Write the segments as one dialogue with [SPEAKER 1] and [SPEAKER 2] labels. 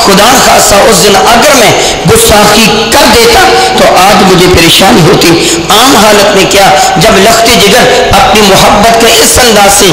[SPEAKER 1] خدا خاصہ اس دن اگر میں گستاخی کر دیتا تو آج مجھے پریشانی ہوتی. عام حالت میں کیا جب لخت جگر اپنی محبت کے اس انداز سے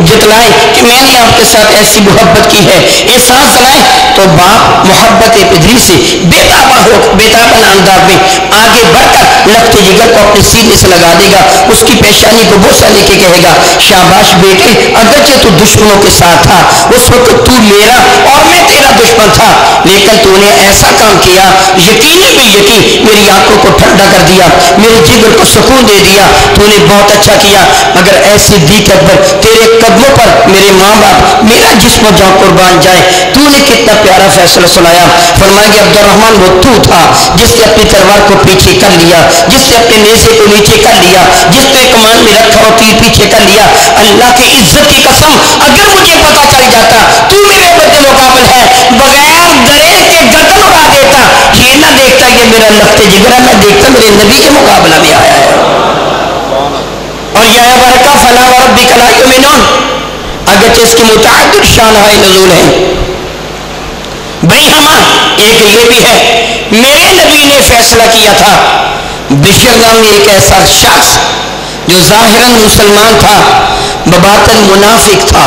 [SPEAKER 1] جتلائے کہ میں نے آپ کے ساتھ ایسی محبت کی ہے احساس دلائے تو باپ محبت پدری سے بےتابانہ انداز میں آگے بڑھ کر لخت جگر کو اپنے سینے سے لگا دے گا, اس کی پیشانی کو بوسہ لے کے کہے گا شاباش بیٹے, اگرچہ تو دشمنوں کے ساتھ تھا اس وقت تو میرا اور میں تیرا دشمن تھا, لیکن تو نے ایسا کام کیا یقینی بھی یقین میری آنکھوں کو ٹھنڈا کر دیا, میرے جگر کو سکون دے دیا, تو نے بہت اچھا کیا. مگر ایسی دیکھ اکبر تیرے قدموں پر میرے ماں باپ میرا جسم و جان قربان جائے, تو نے کتنا پیارا فیصلہ سنایا. فرمایا کہ عبد الرحمن وہ تو تھا جس نے اپنی تلوار کو پیچھے کر لیا, جس نے اپنے نیزے کو نیچے کر لیا, جس نے کمان میں رکھا اور تیر پیچھے کر لیا. اللہ کی عزت کی قسم اگر مجھے پتا چل جاتا تو میرے بدے مقابل ہے بغیر ڈرے کے گردن اڑا دیتا, یہ نہ دیکھتا کہ میرا لخت جگر, میں دیکھتا میرے نبی کے مقابلہ میں آیا ہے. اور یہ برکہ فلا وربک لا یؤمنون, اگرچہ اس کی متعدد شانہ نزول ہیں. بھئی ہماں ایک یہ بھی ہے میرے نبی نے فیصلہ کیا تھا بشر نامی ایک ایسا شخص جو ظاہراً مسلمان تھا بباطن منافق تھا,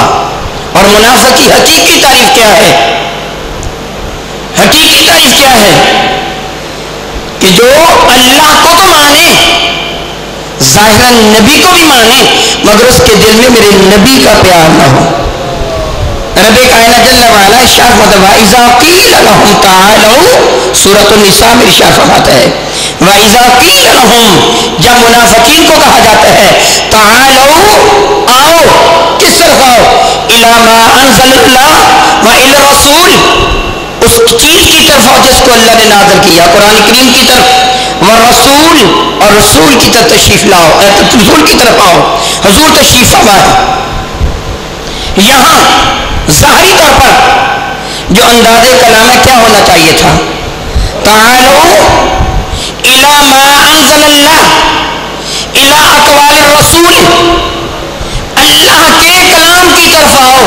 [SPEAKER 1] اور منافق کی حقیقی تعریف کیا ہے؟ حقیقی تعریف کیا ہے کہ جو اللہ کو تو مانے, ظاہراً نبی کو بھی مانے, مگر اس کے دل میں میرے نبی کا پیار نہ ہو. رب کائنات جل وعلا ارشاد فرماتا ہے وَإِذَا قِيلَ لَهُمْ تَعَالَوْا, سورۃ النساء میں ارشاد فرماتا ہے وَإِذَا قِيلَ لَهُمْ, جب منافقین کو کہا جاتا ہے تَعَالَوْا, آؤ, کس طرف آؤ, إِلَى مَا أَنزَلَ اللَّهُ وَإِلَى الرَّسُولِ, اس چیز کی طرف آؤ جس کو اللہ نے نازل کیا, قرآن کریم کی طرف, والرسول, اور رسول کی طرف تشریف لاؤ, رسول کی طرف آؤ, حضور تشریف فرمائے. یہاں ظاہری طور پر جو انداز کلام کیا ہونا چاہیے تھا, تعالوا الی ما انزل اللہ الی اقوال الرسول, اللہ کے کلام کی طرف آؤ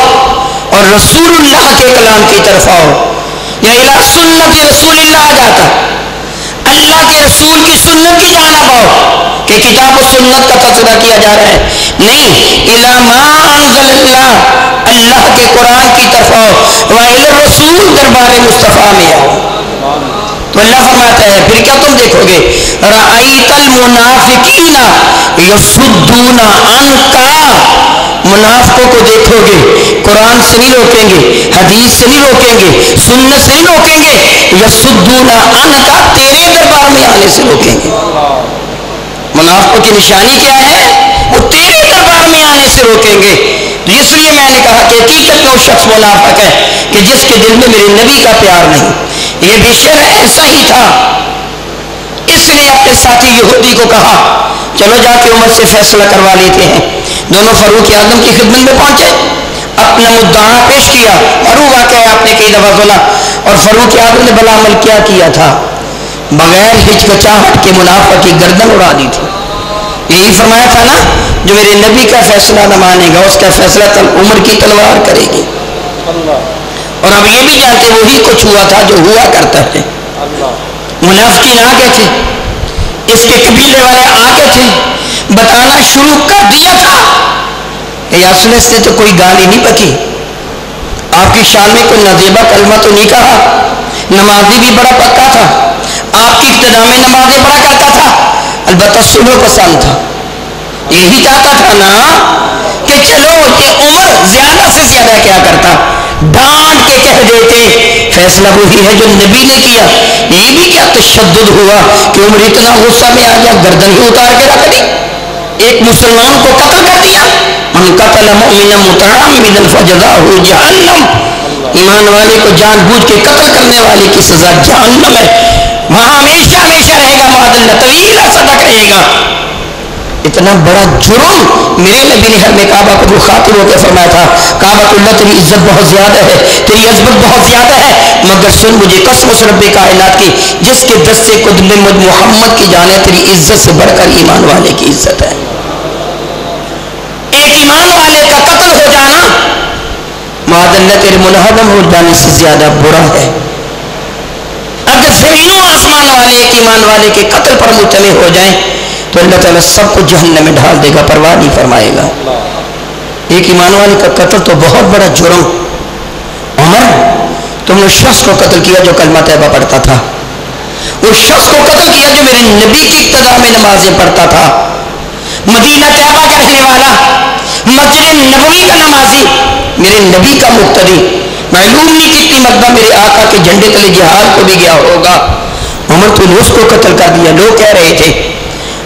[SPEAKER 1] اور رسول اللہ کے کلام کی طرف آؤ, یا الی سنت رسول اللہ آ جاتا, اللہ کے رسول کی سنت کی جانب آؤ کہ کتاب و سنت کا تذکرہ کیا جا رہا ہے, نہیں, الی ما انزل اللہ, اللہ کے قرآن کی طرف آؤ, وَإِلَى الرَّسُولِ, دربار مصطفیٰ میں آؤ. تو اللہ فرماتا ہے پھر کیا تم دیکھو گے, رَأَيْتَ الْمُنَافِقِينَ يَصُدُّونَ عَنْكَ, منافقوں کو دیکھو گے قرآن سے نہیں روکیں گے, حدیث سے نہیں روکیں گے, سنت سے نہیں روکیں گے, یصدون عنک, تیرے دربار میں آنے سے روکیں گے. منافقوں کی نشانی کیا ہے, وہ تیرے دربار میں آنے سے روکیں گے. اس لیے میں نے کہا کہ حقیقت میں وہ شخص منافق ہے کہ جس کے دل میں میرے نبی کا پیار نہیں. یہ بشر ایسا ہی تھا, اس نے اپنے ساتھی یہودی کو کہا چلو جا کے عمر سے فیصلہ کروا لیتے ہیں. دونوں فاروق اعظم کی خدمت میں پہنچے, اپنا مدعا پیش کیا, اور وہ واقعہ آپ نے کئی دفعہ سنا, اور فاروق اعظم نے بلا عمل کیا کیا تھا, بغیر ہچکچاہٹ کے منافق کی گردن اڑا دی تھی. یہی فرمایا تھا نا جو میرے نبی کا فیصلہ نہ مانے گا اس کا فیصلہ عمر کی تلوار کرے گی. اور اب یہ بھی جانتے وہی کچھ ہوا تھا جو ہوا کرتا ہے. منافقین آگے تھے, اس کے قبیلے والے آگے تھے, بتانا شروع کر دیا تھا کہ یاسر سے تو کوئی گالی نہیں بکی, آپ کی شان میں کوئی نازیبہ کلمہ تو نہیں کہا, نمازی بھی بڑا پکا تھا, آپ کی ابتدا میں نمازیں پڑھا کرتا تھا, البتہ سنو پسند تھا. یہی چاہتا تھا نا کہ چلو یہ عمر زیادہ سے زیادہ کیا کرتا, ڈانٹ کے کہہ دیتے فیصلہ وہی ہے جو نبی نے کیا. یہ بھی کیا تشدد ہوا کہ عمر اتنا غصہ میں آ گیا گردن ہی اتار کے رکھ دی, ایک مسلمان کو قتل کر دیا. من قتل مؤمنا متعمدا فجزاؤہ جہنم, ایمان والے کو جان بوجھ کے قتل کرنے والے کی سزا جہنم ہے, وہاں ہمیشہ ہمیشہ رہے گا, معاذ اللہ طویل عرصہ تک رہے گا. اتنا بڑا جرم میرے نبی نے حرم کعبہ کو مخاطب ہو کے فرمایا تھا, کعبہ اللہ تیری عزت بہت زیادہ ہے, تیری عظمت بہت زیادہ ہے, مگر سن مجھے قسم اس رب کائنات کی جس کے دستے قدم محمد کی جانے تیری عزت سے بڑھ کر ایمان والے کی عزت ہے. ایک ایمان والے کا قتل ہو جانا معاذ اللہ تیرے منہدم ہو جانے سے زیادہ برا ہے. اگر زمینوں آسمان والے ایک ایمان والے کے قتل پر مجتمع ہو جائیں تو اللہ تعالیٰ سب کو جہنم میں ڈال دے گا، پرواہ نہیں فرمائے گا۔ ایک ایمان والے کا قتل تو بہت بڑا جرم۔ عمر، تم نے شخص کو قتل کیا جو کلمہ طیبہ پڑھتا تھا، اس شخص کو قتل کیا جو میرے نبی کی ابتدا میں نمازیں پڑھتا تھا، مدینہ طیبہ کا رہنے والا، مسجد نبوی کا نمازی، میرے نبی کا مقتدی، معلوم نہیں کتنی مرتبہ میرے آقا کے جھنڈے تلے جہاد کو بھی گیا ہوگا۔ عمر تو نے اس کو قتل کر دیا۔ لوگ کہہ رہے تھے،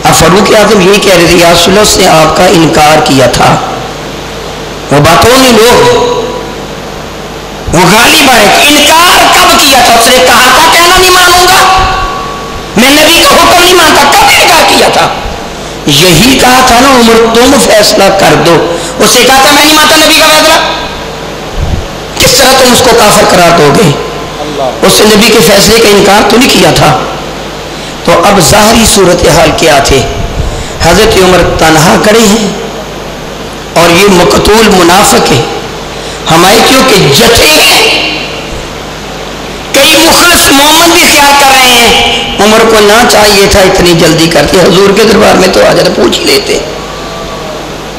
[SPEAKER 1] اب فاروق اعظم یہی کہہ رہے تھے، یا رسول اللہ سے آپ کا انکار کیا تھا۔ وہ باتوں نہیں، لوگ وہ غالب آئے، انکار کب کیا تھا؟ اس نے کہا تھا کہنا نہیں مانوں گا، میں نبی کا حکم نہیں مانتا، کب انکار کیا تھا؟ یہی کہا تھا نا عمر تم فیصلہ کر دو، اس سے کہا تھا میں نہیں مانتا نبی کا فیصلہ، کس طرح تم اس کو کافر قرار دو گے؟ اس نے نبی کے فیصلے کا انکار تو نہیں کیا تھا۔ تو اب ظاہری صورتحال کیا تھے؟ حضرت عمر تنہا کھڑے ہیں اور یہ مقتول منافق ہے، حمایتیوں کے جتھے ہیں، کئی مخلص مومن بھی خیال کر رہے ہیں عمر کو نہ چاہیے تھا اتنی جلدی کرتے، حضور کے دربار میں تو آ جاتے پوچھ ہی لیتے۔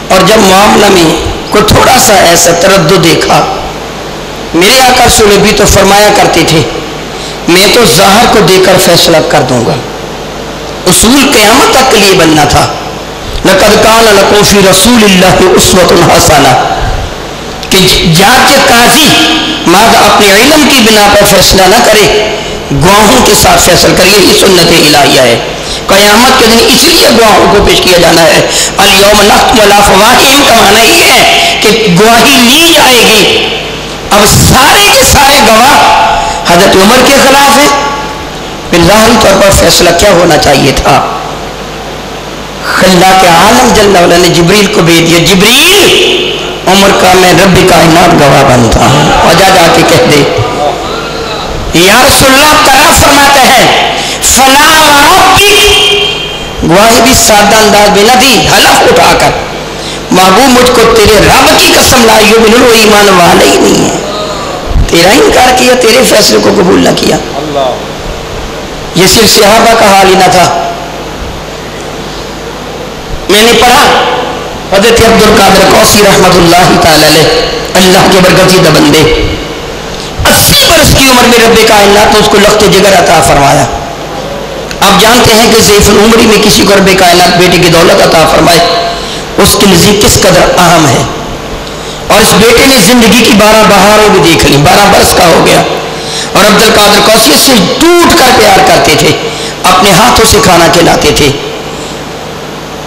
[SPEAKER 1] اور جب معاملہ میں کوئی تھوڑا سا ایسا تردد دیکھا، میرے آقا رسول بھی تو فرمایا کرتے تھے میں تو ظاہر کو دیکھ کر فیصلہ کر دوں گا، اصول قیامت تک کے لیے بننا تھا۔ لقد کان لکم فی رسول اللہ اسوۃ حسنہ، کہ جج قاضی ماذ اپنے علم کی بنا پر فیصلہ نہ کرے، گواہوں کے ساتھ فیصلہ کرے، یہی سنت الہیہ ہے۔ قیامت کے دن اس لیے گواہوں کو پیش کیا جانا ہے، الیوم نختم علی افواہہم کا معنی یہ ہے کہ گواہی لی جائے گی۔ اب سارے کے سارے گواہ حضرت عمر کے خلاف ہیں، پھر ظاہری طور پر فیصلہ کیا ہونا چاہیے تھا؟ خلاق عالم جل وعلا نے جبریل کو بھیج دیا، جبریل عمر کا میں رب کائنات گواہ بنتا ہوں، اور جا کے کہہ دے یا رسول اللہ تعالیٰ فرماتا ہے فلا وربک، گواہی بھی سادہ انداز میں نہ دی، حلف اٹھا کر، محبوب مجھ کو تیرے رب کی قسم لا یؤمن، وہ ایمان والا ہی نہیں ہے، تیرا انکار کیا، تیرے فیصلے کو قبول نہ کیا۔ یہ صرف صحابہ کا حال ہی نہ تھا، میں نے پڑھا حضرت عبد القادر کوسی رحمۃ اللہ تعالی علیہ، اللہ کے برگزیدہ بندے، 80 برس کی عمر میں رب کائنات نے اس کو لخت جگر عطا فرمایا۔ آپ جانتے ہیں کہ ضعیف العمری میں کسی کو رب کائنات بیٹے کی دولت عطا فرمائے اس کے نزدیک کس قدر اہم ہے، اور اس بیٹے نے زندگی کی 12 بہاریں بھی دیکھ لی، 12 برس کا ہو گیا، اور عبد القادر کوسی سے ٹوٹ کر پیار کرتے تھے، اپنے ہاتھوں سے کھانا کھلاتے تھے۔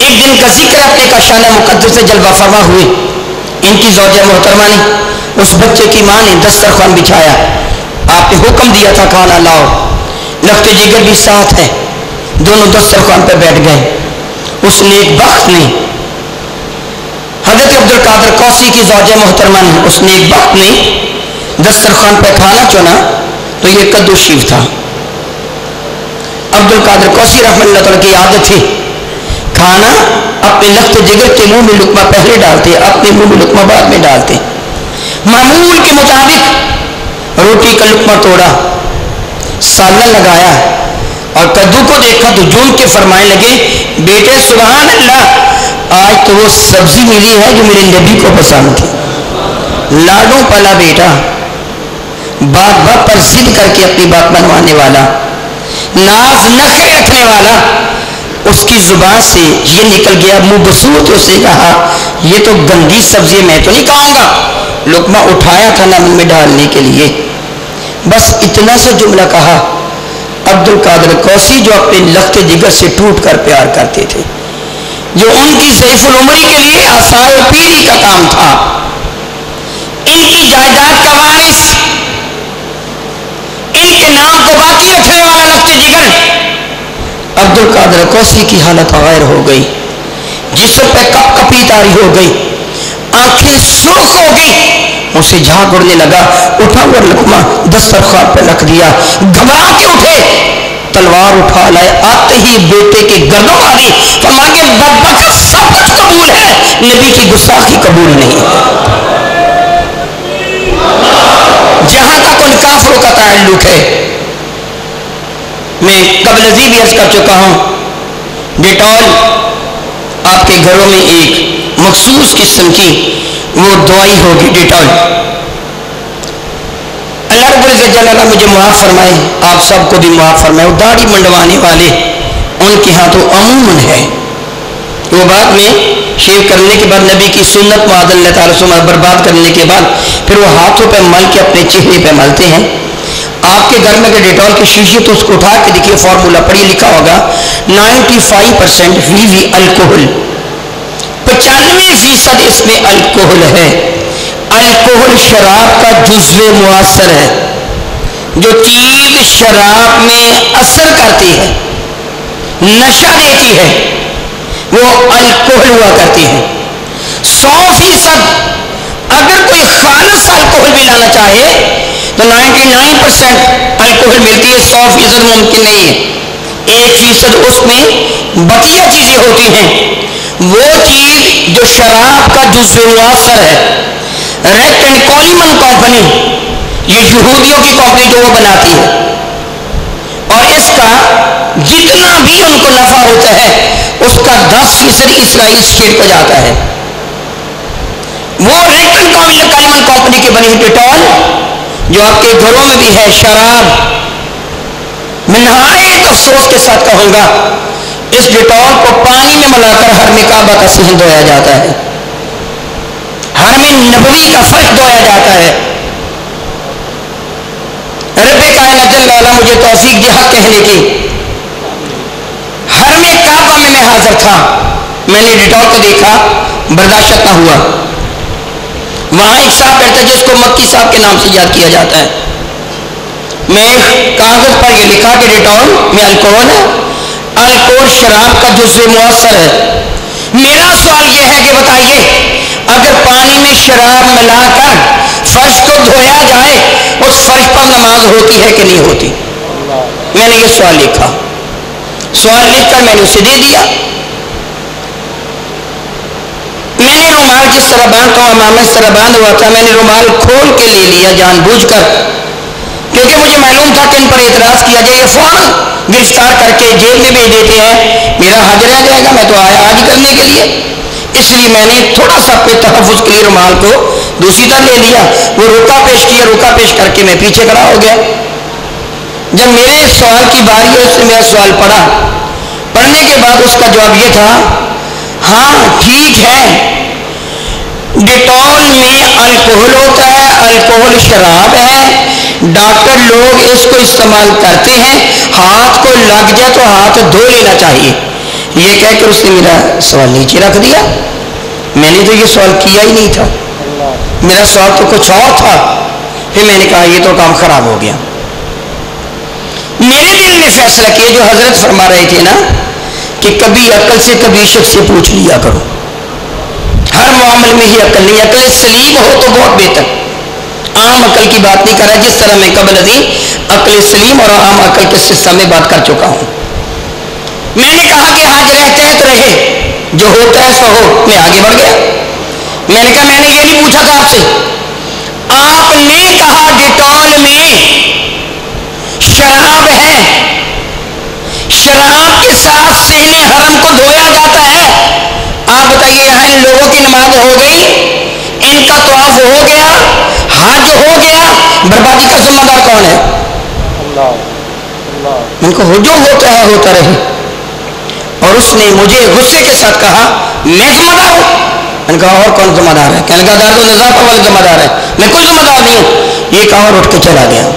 [SPEAKER 1] ایک دن کا ذکر اپنے کا شان مقدس سے جلوہ فرما ہوئے، ان کی زوجہ محترمہ نے، اس بچے کی ماں نے دسترخوان بچھایا، آپ نے حکم دیا تھا کھانا لاؤ، لخت جگر بھی ساتھ ہے، دونوں دسترخوان پہ بیٹھ گئے۔ اس نیک بخت نے، حضرت عبد القادر کوسی کی زوجہ محترمہ نے، اس نیک بخت نے دسترخوان پہ کھانا چنا تو یہ کدو شیف تھا۔ عبد القادر کوسی رحمۃ اللہ تعالیٰ کی عادت تھی کھانا اپنے لخت جگر کے منہ میں لقمہ پہلے ڈالتے، اپنے منہ میں لقمہ بعد میں ڈالتے۔ معمول کے مطابق روٹی کا لقمہ توڑا، سالن لگایا اور کدو کو دیکھا تو جھوم کے فرمانے لگے بیٹے سبحان اللہ، آج تو وہ سبزی ملی ہے جو میرے نبی کو پسند تھی۔ لاڈوں پلا بیٹا، باپ باپ پر ضد کر کے اپنی بات منوانے والا، ناز نخرے رکھنے والا، اس کی زبان سے یہ نکل گیا، منہ بسوت اس نے کہا یہ تو گندی سبزی میں تو نہیں کھاؤں گا، لقمہ اٹھایا تھا نا منہ میں ڈالنے کے لیے، بس اتنا سا جملہ کہا۔ عبد القادر کوسی جو اپنے لخت جگر سے ٹوٹ کر پیار کرتے تھے، جو ان کی ضعیف العمری کے لیے آثار پیری کا کام تھا، ان کی جائیداد کا وارث، ان کے نام کو باقی رکھنے والا لخت جگر، عبد القادر کوسی کی حالت غیر ہو گئی، جسم پہ کپ کپی تاری ہو گئی، آنکھیں سرخ ہو گئی، اسے جھاگ اڑنے لگا، اٹھا اور لقمہ دسترخوان پہ رکھ دیا، گھبرا کے اٹھے، تلوار اٹھا لائے، آتے ہی بیٹے کے گردوں ماری، فرمایا کہ بدبخت سب کچھ قبول ہے، نبی کی گستاخی قبول نہیں ہے۔ جہاں تک ان کافروں کا تعلق ہے، میں قبل ازیں بھی عرض کر چکا ہوں، ڈیٹول آپ کے گھروں میں ایک مخصوص قسم کی وہ دوائی ہوگی ڈیٹول۔ اللہ رب العزت جل اللہ مجھے معاف فرمائے، آپ سب کو بھی معاف فرمائے۔ وہ داڑھی منڈوانے والے ان کے ہاں تو عموماً ہے، وہ بعد میں شیو کرنے کے بعد نبی کی سنت معاذ اللہ تعالیٰ سے برباد کرنے کے بعد پھر وہ ہاتھوں پہ مل کے اپنے چہرے پہ ملتے ہیں۔ آپ کے گھر میں اگر ڈیٹول کی شیشی تو اس کو اٹھا کے دیکھیے، فارمولہ پڑھیے، لکھا ہوگا 95% وی الکوہل، 95% اس میں الکوہل ہے۔ الکوہل شراب کا جزو مؤثر ہے، جو چیز شراب میں اثر کرتی ہے، نشہ دیتی ہے، وہ الکوہل ہوا کرتی ہے۔ 100% اگر کوئی خالص الکوہل بھی لانا چاہے تو 99% الکوہل ملتی ہے، 100% ممکن نہیں ہے۔ 1% اس میں بقیہ چیزیں ہوتی ہیں، وہ چیز جو شراب کا جزو مؤثر ہے۔ ریٹ اینڈ کولیمن کمپنی، یہ یہودیوں کی کمپنی جو وہ بناتی ہے، اور اس کا جتنا بھی ان کو نفع ہوتا ہے اس کا 10% اسرائیل اسٹیٹ کو جاتا ہے۔ وہ ریٹ اینڈ کولیمن کمپنی کی بنی ڈیٹول جو آپ کے گھروں میں بھی ہے، شراب، میں نہایت افسوس کے ساتھ کہوں گا اس ڈیٹول کو پانی میں ملا کر حرم کعبہ کا صحن دھویا جاتا ہے، حرم نبوی کا فرش دھویا جاتا ہے۔ رب کائنات جل وعلا مجھے توفیق دے حق کہنے کی۔ حرم کعبہ میں میں حاضر تھا، میں نے ڈیٹول کو دیکھا، برداشت نہ ہوا۔ وہاں ایک صاحب بیٹھتا ہے جس کو مکی صاحب کے نام سے یاد کیا جاتا ہے۔ میں کاغذ پر یہ لکھا کہ ڈیٹول میں الکوہل ہے، الکوہل شراب کا جزو مؤثر ہے۔ میرا سوال یہ ہے کہ بتائیے، اگر پانی میں شراب ملا کر فرش کو دھویا جائے اس فرش پر نماز ہوتی ہے کہ نہیں ہوتی؟ میں نے یہ سوال لکھا، سوال لکھ کر میں نے اسے دے دیا۔ میں نے رومال جس طرح باندھتا ہوں، امامہ اس طرح باندھ ہوا تھا، میں نے رومال کھول کے لے لیا جان بوجھ کر، کیونکہ مجھے معلوم تھا کہ ان پر اعتراض کیا جائے، فوراً گرفتار کر کے جیل میں بھیج دیتے ہیں، میرا حج رہ جائے گا، میں تو آیا حج کرنے کے لیے۔ اس لیے میں نے تھوڑا سا اپنے تحفظ کے لیے رومال کو دوسری طرح لے لیا۔ وہ روکا پیش کیا، روکا پیش کر کے میں پیچھے کھڑا ہو گیا۔ جب میرے سوال کی باری ہے، اس نے میرا سوال پڑھا، پڑھنے کے بعد اس کا جواب یہ تھا، ہاں ٹھیک ہے، ڈیٹول میں الکوہل ہوتا ہے، الکوہل شراب ہے، ڈاکٹر لوگ اس کو استعمال کرتے ہیں، ہاتھ کو لگ جائے تو ہاتھ دھو لینا چاہیے۔ یہ کہہ کر اس نے میرا سوال نیچے رکھ دیا۔ میں نے تو یہ سوال کیا ہی نہیں تھا، میرا سوال تو کچھ اور تھا۔ پھر میں نے کہا یہ تو کام خراب ہو گیا۔ میرے دل نے فیصلہ کیا، جو حضرت فرما رہے تھے نا کہ کبھی عقل سے کبھی شک سے پوچھ لیا کرو، ہر معاملے میں ہی عقل نہیں، عقل سلیم ہو تو بہت بہتر۔ عام عقل کی بات نہیں کر رہا، جس طرح میں قبل ازیں عقل سلیم اور عام عقل کے سلسلہ میں بات کر چکا ہوں۔ میں نے کہا کہ حج رہتے ہیں تو رہے، جو ہوتا ہے سو ہو۔ میں آگے بڑھ گیا، میں نے کہا میں نے یہ نہیں پوچھا تھا آپ سے، آپ نے کہا ڈیٹول میں شراب ہے، شراب کے ساتھ صحن حرم کو دھویا جاتا ہے۔ آپ بتائیے یہاں ان لوگوں کی نماز ہو گئی، ان کا طواف ہو گیا، حج ہو گیا، بربادی کا ذمہ دار کون ہے؟ ان کو جو ہوتا ہے ہوتا رہے۔ اور اس نے مجھے غصے کے ساتھ کہا میں ذمہ دار ہوں۔ میں نے کہا اور کون ذمہ دار ہے؟ کہنے کا دار تو نظافت والے ذمہ دار ہے، میں کوئی ذمہ دار نہیں ہوں۔ یہ کہا اور اٹھ کے چلا گیا۔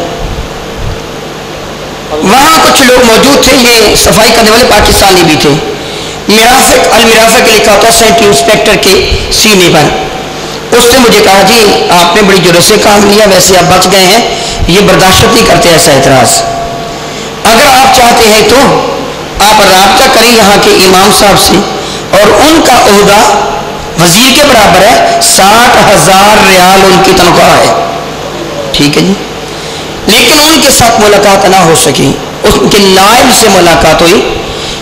[SPEAKER 1] وہاں کچھ لوگ موجود تھے، یہ صفائی کرنے والے پاکستانی بھی تھے، مرافق المرافق لکھا ہوتا سینٹری انسپیکٹر کے سینے پر۔ اس نے مجھے کہا جی آپ نے بڑی جرأت سے کام لیا، ویسے آپ بچ گئے ہیں، یہ برداشت نہیں کرتے ایسا اعتراض۔ اگر آپ چاہتے ہیں تو آپ رابطہ کریں یہاں کے امام صاحب سے، اور ان کا عہدہ وزیر کے برابر ہے، 60,000 ریال ان کی تنخواہ ہے، ٹھیک ہے جی۔ لیکن ان کے ساتھ ملاقات نہ ہو سکی، ان کے نائب سے ملاقات ہوئی۔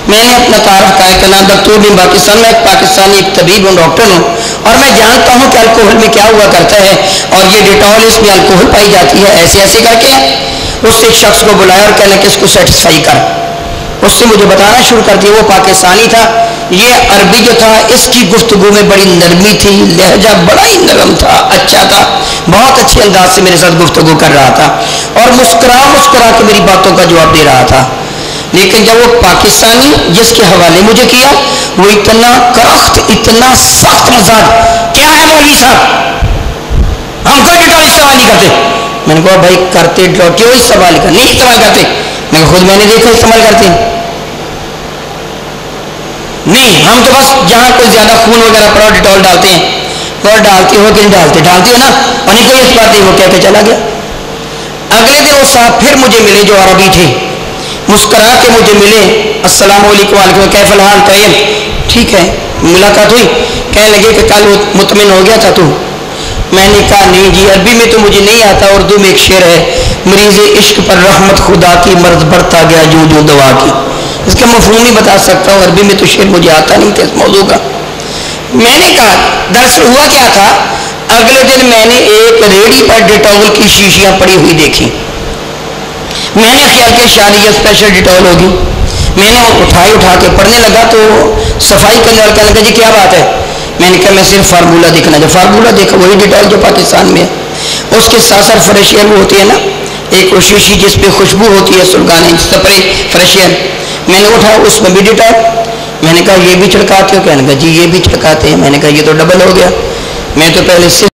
[SPEAKER 1] میں نے اپنا تعارف کہا کہ نام دکتور بھی پاکستان میں، ایک پاکستانی ایک طبیب ہوں، ڈاکٹر ہوں، اور میں جانتا ہوں کہ الکوہل میں کیا ہوا کرتا ہے، اور یہ ڈیٹول اس میں الکوہل پائی جاتی ہے، ایسے ایسے کر کے اس سے ایک شخص کو بلایا اور کہنے کہ اس کو سیٹسفائی کر. اس نے مجھے بتانا شروع کر دیا. وہ پاکستانی تھا, یہ عربی جو تھا اس کی گفتگو میں بڑی نرمی تھی, لہجہ بڑا ہی نرم تھا, اچھا تھا, بہت اچھے انداز سے میرے ساتھ گفتگو کر رہا تھا اور مسکرا کے میری باتوں کا جواب دے رہا تھا. لیکن جب وہ پاکستانی جس کے حوالے مجھے کیا, وہ اتنا کرخت, اتنا سخت مزاج, کیا ہے مولوی صاحب ہم کوئی ڈیٹول استعمال نہیں کرتے. میں نے کہا بھائی کرتے کیوں استعمال کر نہیں استعمال کرتے؟ میں خود میں نے دیکھا استعمال کرتے ہیں. نہیں ہم تو بس جہاں کوئی زیادہ خون وغیرہ پڑا ڈیٹول ڈالتے ہیں. اور ڈالتے ہو کہ نہیں ڈالتے ہو نا, اور نہیں کوئی اس بات نہیں, وہ کہہ کے چلا گیا. اگلے دن وہ صاحب پھر مجھے ملے جو عربی تھے, مسکرا کے مجھے ملے. السلام علیکم. وعلیکم کیف الحال؟ طیب. ٹھیک ہے, ملاقات ہوئی. کہنے لگے کہ کل مطمئن ہو گیا تھا تو. میں نے کہا نہیں جی, عربی میں تو مجھے نہیں آتا, اردو میں ایک شعر ہے, مریض عشق پر رحمت خدا کی, مرض بڑھتا گیا جو دوا کی. اس کا مفہوم نہیں بتا سکتا ہوں, عربی میں تو شعر مجھے آتا نہیں تھا اس موضوع کا. میں نے کہا دراصل ہوا کیا تھا, اگلے دن میں نے ایک ریڑھی پر ڈیٹول کی شیشیاں پڑی ہوئی دیکھی. میں نے خیال کیا شاید یہ اسپیشل ڈیٹول ہوگی. میں نے اٹھا کے پڑھنے لگا تو صفائی کرنے والا کہنے لگا جی کیا بات ہے؟ میں نے کہا میں صرف فارمولہ دیکھنا. جب فارمولہ دیکھا وہی ڈیٹول جو پاکستان میں ہے, اس کے ساتھ ساتھ فریشیئر وہ ہوتی ہے نا, ایک وہ شیشی جس پہ خوشبو ہوتی ہے سلگانے سپرے فریشیئر. میں نے اٹھا اس میں بھی ڈیٹول. میں نے کہا یہ بھی چھڑکاتے ہو؟ کہنے لگا جی یہ بھی چھڑکاتے ہیں. میں نے کہا یہ تو ڈبل ہو گیا, میں تو پہلے صرف